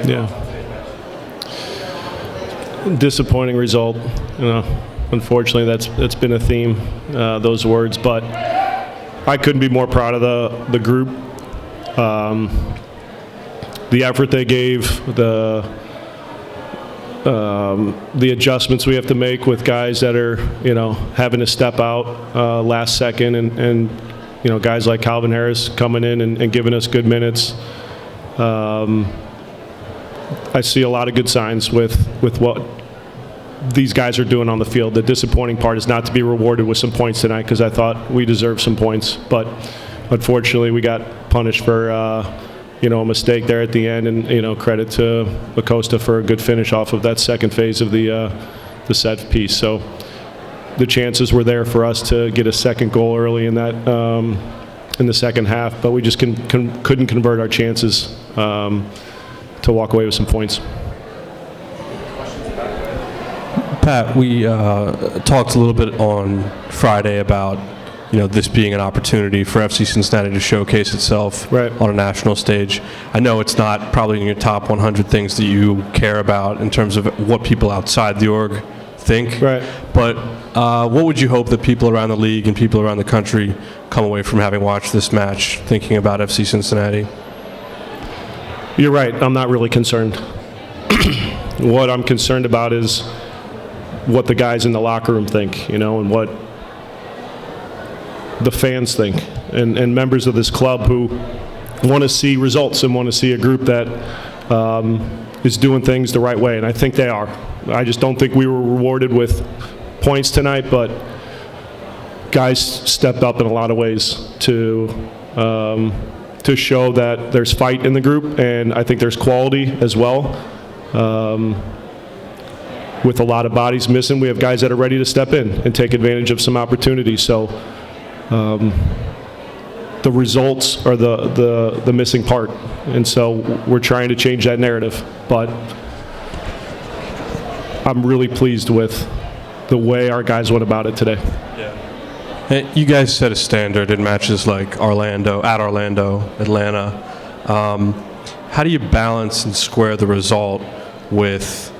Yeah. Disappointing result. Unfortunately, that's been a theme, those words. But I couldn't be more proud of the group. The effort they gave, the adjustments we have to make with guys that are, having to step out last second, and guys like Calvin Harris coming in and giving us good minutes. I see a lot of good signs with what these guys are doing on the field. The disappointing part is not to be rewarded with some points tonight, because I thought we deserved some points. But unfortunately, we got punished for a mistake there at the end, and credit to Acosta for a good finish off of that second phase of the set piece. So the chances were there for us to get a second goal early in that in the second half, but we just couldn't convert our chances to walk away with some points. Pat, we talked a little bit on Friday about this being an opportunity for FC Cincinnati to showcase itself on a national stage. I know it's not probably in your top 100 things that you care about in terms of what people outside the org think. Right. But what would you hope that people around the league and people around the country come away from having watched this match thinking about FC Cincinnati? You're right. I'm not really concerned. What I'm concerned about is what the guys in the locker room think, and what the fans think, and members of this club who want to see results and want to see a group that is doing things the right way, and I think they are. I just don't think we were rewarded with points tonight, but guys stepped up in a lot of ways to show that there's fight in the group, and I think there's quality as well. With a lot of bodies missing, we have guys that are ready to step in and take advantage of some opportunities. So the results are the missing part, and so we're trying to change that narrative. But I'm really pleased with the way our guys went about it today. Yeah. Hey, you guys set a standard in matches like Orlando, Atlanta. How do you balance and square the result with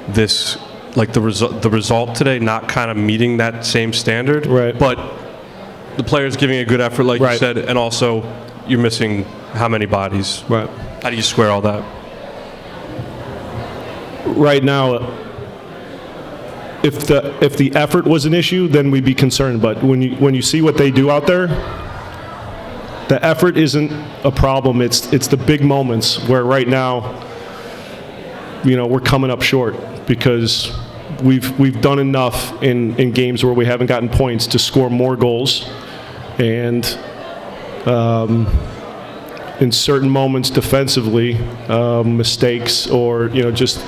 this, like the result today not kind of meeting that same standard, right? But the players giving a good effort, like you said, and also you're missing how many bodies? Right. How do you square all that? Right now, if the effort was an issue, then we'd be concerned. But when you see what they do out there, the effort isn't a problem. It's the big moments where right now, we're coming up short because we've done enough in games where we haven't gotten points to score more goals, and in certain moments defensively, mistakes or just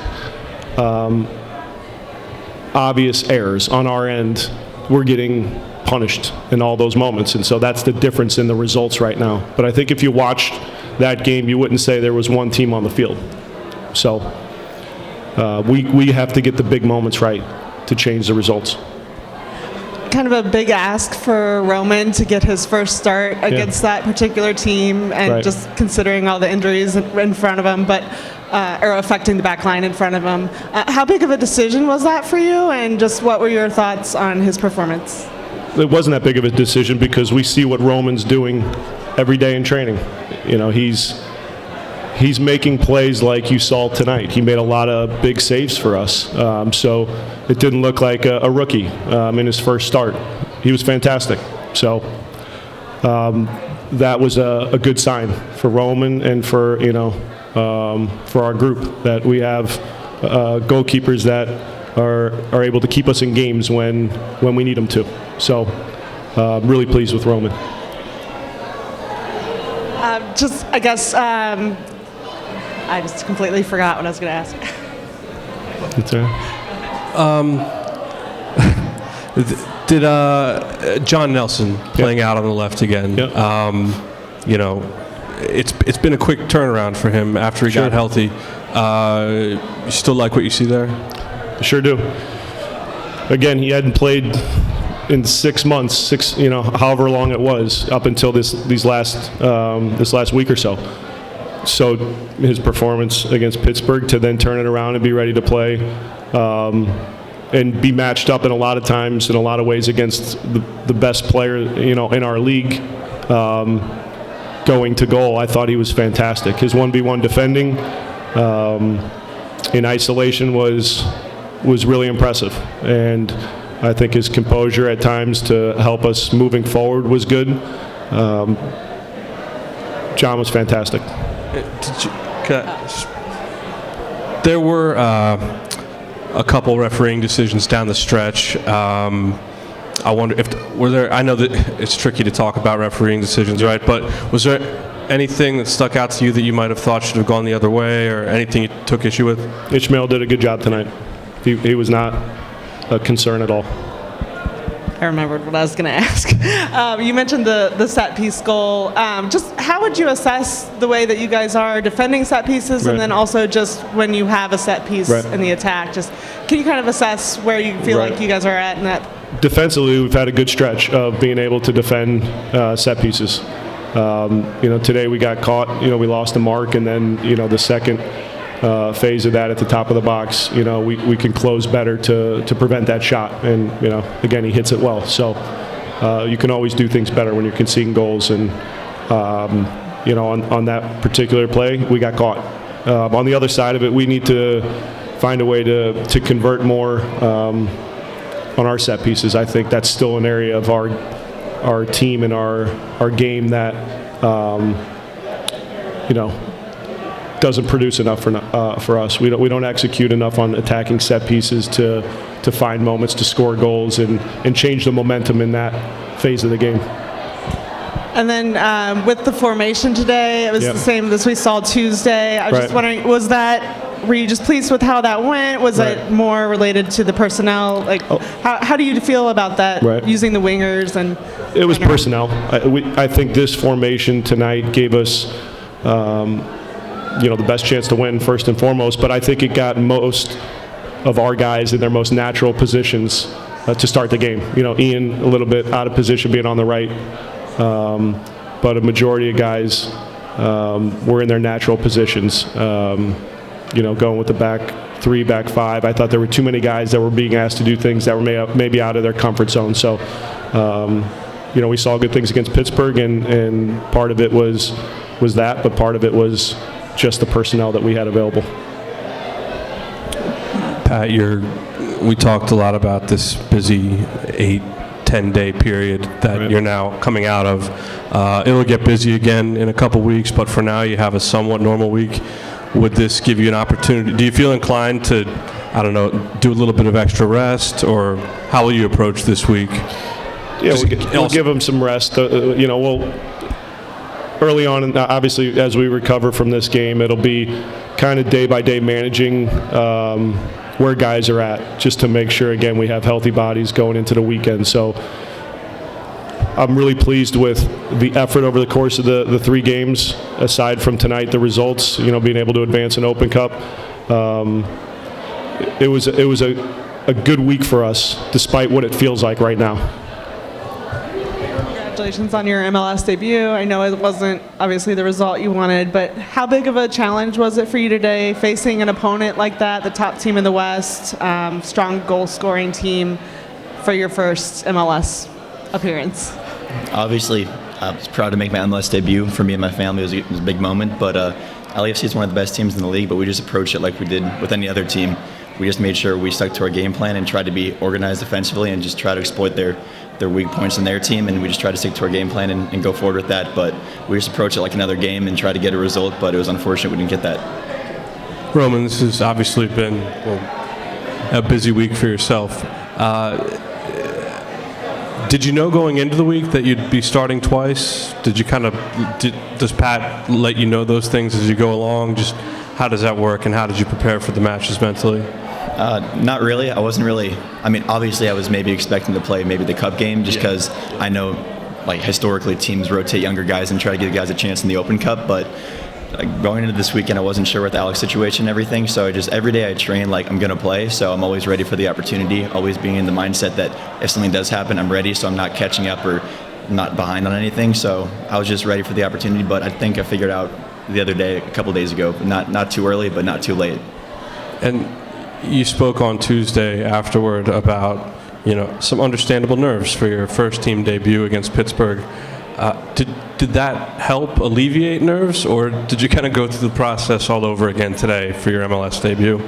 obvious errors on our end, we're getting punished in all those moments, and so that's the difference in the results right now. But I think if you watched that game, you wouldn't say there was one team on the field. So we have to get the big moments right to change the results. Kind of a big ask for Roman to get his first start against that particular team, and just considering all the injuries in front of him, but or affecting the back line in front of him. How big of a decision was that for you, and just what were your thoughts on his performance? It wasn't that big of a decision because we see what Roman's doing every day in training. He's making plays like you saw tonight. He made a lot of big saves for us. So it didn't look like a rookie in his first start. He was fantastic. So that was a good sign for Roman and for our group, that we have goalkeepers that are able to keep us in games when we need them to. So I'm really pleased with Roman. I just completely forgot what I was going to ask. That's all right. Did John Nelson playing out on the left again? Yep. It's been a quick turnaround for him after he got healthy. You still like what you see there? Sure do. Again, he hadn't played in 6 months, however long it was, up until this last week or so. so his performance against Pittsburgh to then turn it around and be ready to play and be matched up in a lot of times in a lot of ways against the best player, in our league, going to goal. I thought he was fantastic. His 1v1 defending in isolation was really impressive, and I think his composure at times to help us moving forward was good. John was fantastic. There were a couple refereeing decisions down the stretch. I wonder I know that it's tricky to talk about refereeing decisions, right? But was there anything that stuck out to you that you might have thought should have gone the other way, or anything you took issue with? Ishmael did a good job tonight. He was not a concern at all. I remembered what I was going to ask. You mentioned the set piece goal. Just how would you assess the way that you guys are defending set pieces, and then also just when you have a set piece in the attack? Just can you kind of assess where you feel like you guys are at in that? Defensively, we've had a good stretch of being able to defend set pieces. Today we got caught. We lost the mark, and then the second phase of that at the top of the box, we can close better to prevent that shot. And again, he hits it well. So you can always do things better when you're conceding goals. And on that particular play, we got caught. On the other side of it, we need to find a way to convert more on our set pieces. I think that's still an area of our team and our game that doesn't produce enough for us. We don't execute enough on attacking set pieces to find moments to score goals and change the momentum in that phase of the game. And then with the formation today, it was the same as we saw Tuesday. I was just wondering, were you just pleased with how that went? Was it more related to the personnel? How do you feel about that, using the wingers? And it was personnel. I think this formation tonight gave us the best chance to win first and foremost, but I think it got most of our guys in their most natural positions to start the game. Ian a little bit out of position being on the right, but a majority of guys were in their natural positions. Going with the back three, back five. I thought there were too many guys that were being asked to do things that were maybe out of their comfort zone. So, we saw good things against Pittsburgh, and part of it was that, but part of it was just the personnel that we had available. Pat, we talked a lot about this busy 8-10 day period that you're now coming out of. It'll get busy again in a couple weeks, but for now you have a somewhat normal week. Would this give you an opportunity? Do you feel inclined to, do a little bit of extra rest, or how will you approach this week? Yeah, we'll give them some rest. We'll early on, and obviously as we recover from this game, it'll be kind of day by day managing where guys are at, just to make sure, again, we have healthy bodies going into the weekend. So I'm really pleased with the effort over the course of the 3 games, aside from tonight, the results, being able to advance an Open Cup. It was a good week for us, despite what it feels like right now. Congratulations on your MLS debut. I know it wasn't obviously the result you wanted, but how big of a challenge was it for you today, facing an opponent like that, the top team in the West, strong goal-scoring team, for your first MLS appearance? Obviously, I was proud to make my MLS debut. For me and my family, it was a big moment. But LAFC is one of the best teams in the league, but we just approached it like we did with any other team. We just made sure we stuck to our game plan and tried to be organized defensively and just try to exploit their weak points in their team. And we just tried to stick to our game plan and go forward with that. But we just approached it like another game and tried to get a result, but it was unfortunate we didn't get that. Roman, this has obviously been a busy week for yourself. Did you know going into the week that you'd be starting twice? Does Pat let you know those things as you go along? Just how does that work, and how did you prepare for the matches mentally? Not really. I wasn't really. Obviously I was maybe expecting to play maybe the Cup game, just because I know, historically teams rotate younger guys and try to give guys a chance in the Open Cup, but going into this weekend, I wasn't sure with the Alex situation and everything, so every day I train like I'm going to play, so I'm always ready for the opportunity, always being in the mindset that if something does happen, I'm ready, so I'm not catching up or not behind on anything. So I was just ready for the opportunity, but I think I figured out the other day, a couple days ago. Not too early, but not too late. And you spoke on Tuesday afterward about, some understandable nerves for your first team debut against Pittsburgh. Did that help alleviate nerves, or did you kind of go through the process all over again today for your MLS debut?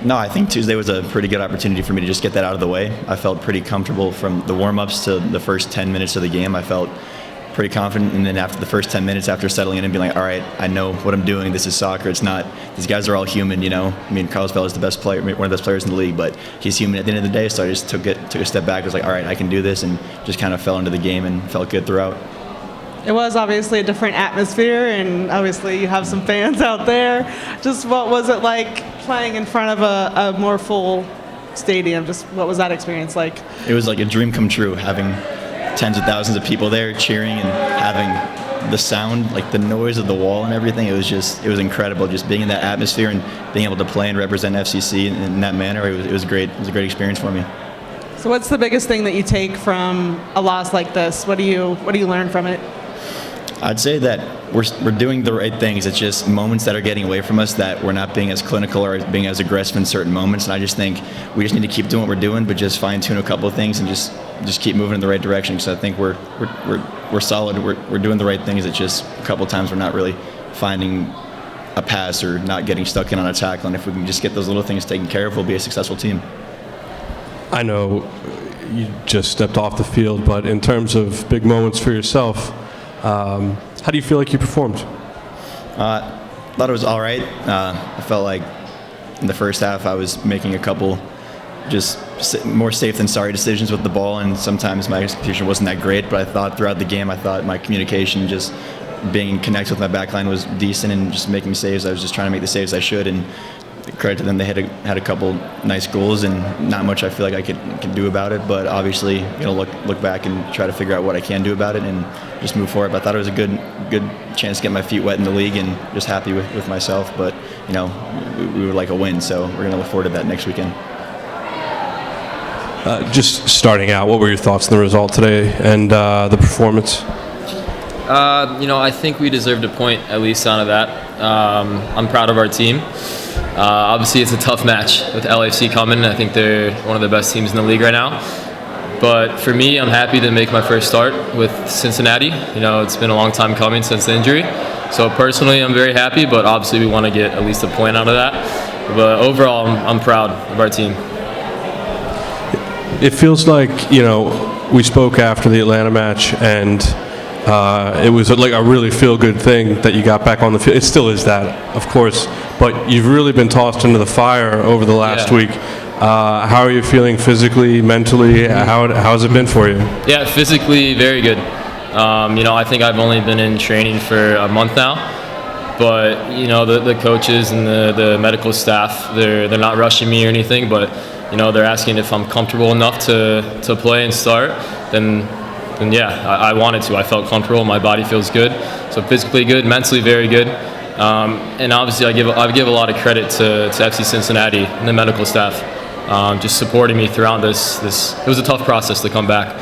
No, I think Tuesday was a pretty good opportunity for me to just get that out of the way. I felt pretty comfortable from the warm-ups to the first 10 minutes of the game. I felt pretty confident, and then after the first 10 minutes, after settling in and being like, all right, I know what I'm doing. This is soccer. It's not, these guys are all human, I mean, Carlos Vela is the best player, one of the best players in the league, but he's human at the end of the day, so I just took a step back. I was like, all right, I can do this, and just kind of fell into the game and felt good throughout. It was obviously a different atmosphere, and obviously you have some fans out there. Just what was it like playing in front of a more full stadium? Just what was that experience like? It was like a dream come true, having tens of thousands of people there cheering and having the sound, like the noise of the wall and everything. It was incredible just being in that atmosphere and being able to play and represent FCC in that manner. It was great. It was a great experience for me. So what's the biggest thing that you take from a loss like this? What do you learn from it? I'd say that we're doing the right things. It's just moments that are getting away from us, that we're not being as clinical or being as aggressive in certain moments. And I just think we just need to keep doing what we're doing, but just fine tune a couple of things and just keep moving in the right direction. Because I think we're solid. We're doing the right things. It's just a couple of times we're not really finding a pass or not getting stuck in on a tackle. And if we can just get those little things taken care of, we'll be a successful team. I know you just stepped off the field, but in terms of big moments for yourself, how do you feel like you performed? I thought it was all right. I felt like in the first half I was making a couple just more safe than sorry decisions with the ball, and sometimes my execution wasn't that great, but I thought throughout the game, I thought my communication, just being connected with my backline, was decent, and just making saves. I was just trying to make the saves I should, and credit to them, they had a couple nice goals, and not much I feel like I can do about it, but obviously look back and try to figure out what I can do about it and just move forward. But I thought it was a good chance to get my feet wet in the league, and just happy with myself. But we would like a win, so we're going to look forward to that next weekend. Just starting out, what were your thoughts on the result today and the performance? I think we deserved a point at least out of that. I'm proud of our team. Obviously, it's a tough match with LAFC coming. I think they're one of the best teams in the league right now. But for me, I'm happy to make my first start with Cincinnati. It's been a long time coming since the injury. So personally, I'm very happy, but obviously we want to get at least a point out of that. But overall, I'm proud of our team. It feels like, we spoke after the Atlanta match, and it was like a really feel-good thing that you got back on the field. It still is that, of course, but you've really been tossed into the fire over the last week. How are you feeling physically, mentally? How has it been for you? Yeah, physically, very good. I think I've only been in training for a month now, but the coaches and the medical staff, they're not rushing me or anything, but they're asking if I'm comfortable enough to play and start. Then yeah, I wanted to. I felt comfortable. My body feels good. So physically good, mentally very good. And obviously I give a lot of credit to FC Cincinnati and the medical staff, just supporting me throughout this. It was a tough process to come back,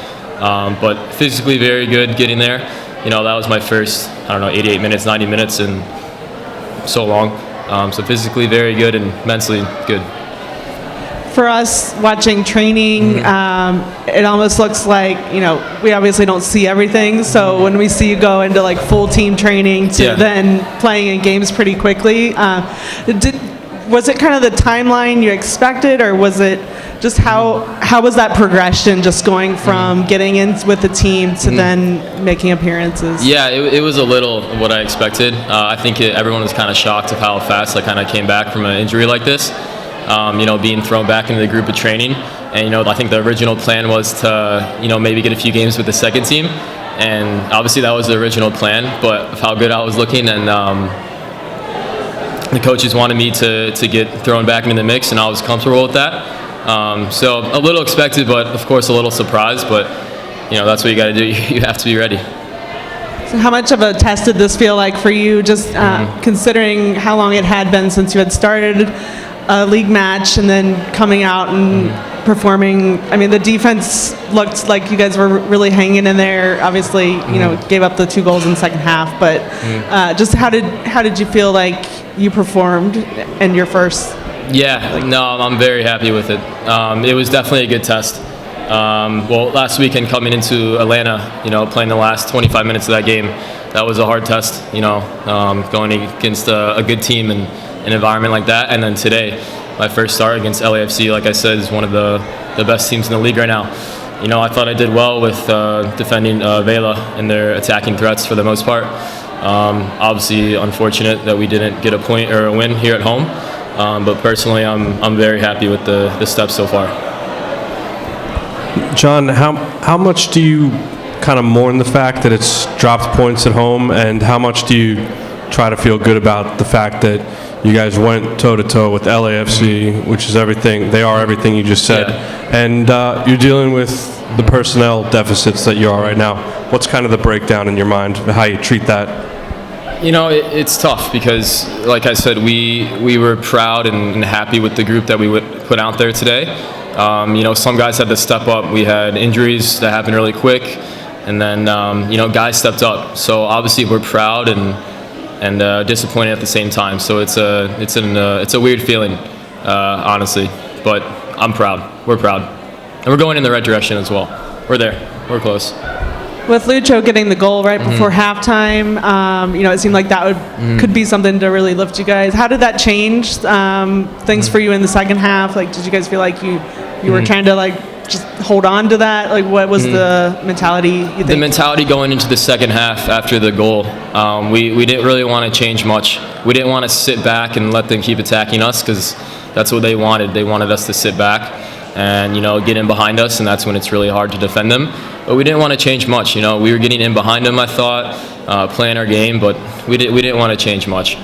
but physically very good getting there. That was my first, 88 minutes, 90 minutes in so long. So physically very good and mentally good. For us watching training, it almost looks like, we obviously don't see everything. So when we see you go into like full team training to then playing in games pretty quickly, was it kind of the timeline you expected, or was it just how was that progression, just going from getting in with the team to then making appearances? Yeah, it was a little of what I expected. I think everyone was kind of shocked of how fast I kind of came back from an injury like this. Being thrown back into the group of training. And, I think the original plan was to, maybe get a few games with the second team. And obviously that was the original plan, but of how good I was looking, and the coaches wanted me to get thrown back into the mix, and I was comfortable with that. So a little expected, but of course a little surprised, but, that's what you got to do. You have to be ready. So how much of a test did this feel like for you, just considering how long it had been since you had started a league match, and then coming out and performing. I mean, the defense looked like you guys were really hanging in there. Obviously, you know, gave up the 2 goals in the second half, but just how did you feel like you performed in your first? Yeah, no, I'm very happy with it. It was definitely a good test. Well, last weekend coming into Atlanta, you know, playing the last 25 minutes of that game, that was a hard test, you know, going against a good team and an environment like that. And then today, my first start against LAFC, like I said, is one of the best teams in the league right now. You know, I thought I did well with defending Vela and their attacking threats for the most part. Obviously, unfortunate that we didn't get a point or a win here at home. But personally, I'm very happy with the steps so far. John, how much do you kind of mourn the fact that it's dropped points at home, and how much do you try to feel good about the fact that you guys went toe-to-toe with LAFC, which is everything, they are everything you just said, and you're dealing with the personnel deficits that you are right now. What's kind of the breakdown in your mind, how you treat that? You know, it's tough because, like I said, we were proud and happy with the group that we put out there today. You know, some guys had to step up. We had injuries that happened really quick, and then you know, guys stepped up. So obviously, we're proud and disappointed at the same time. So it's a weird feeling, honestly. But I'm proud. We're proud, and we're going in the right direction as well. We're there. We're close. With Lucho getting the goal right before halftime, you know, it seemed like that could be something to really lift you guys. How did that change things for you in the second half? Like, did you guys feel like you were trying to like just hold on to that? Like, what was the mentality you think? The mentality going into the second half after the goal, we didn't really want to change much. We didn't want to sit back and let them keep attacking us because that's what they wanted. They wanted us to sit back and, you know, get in behind us, and that's when it's really hard to defend them. But we didn't want to change much. You know, we were getting in behind them, I thought, playing our game, but we didn't want to change much.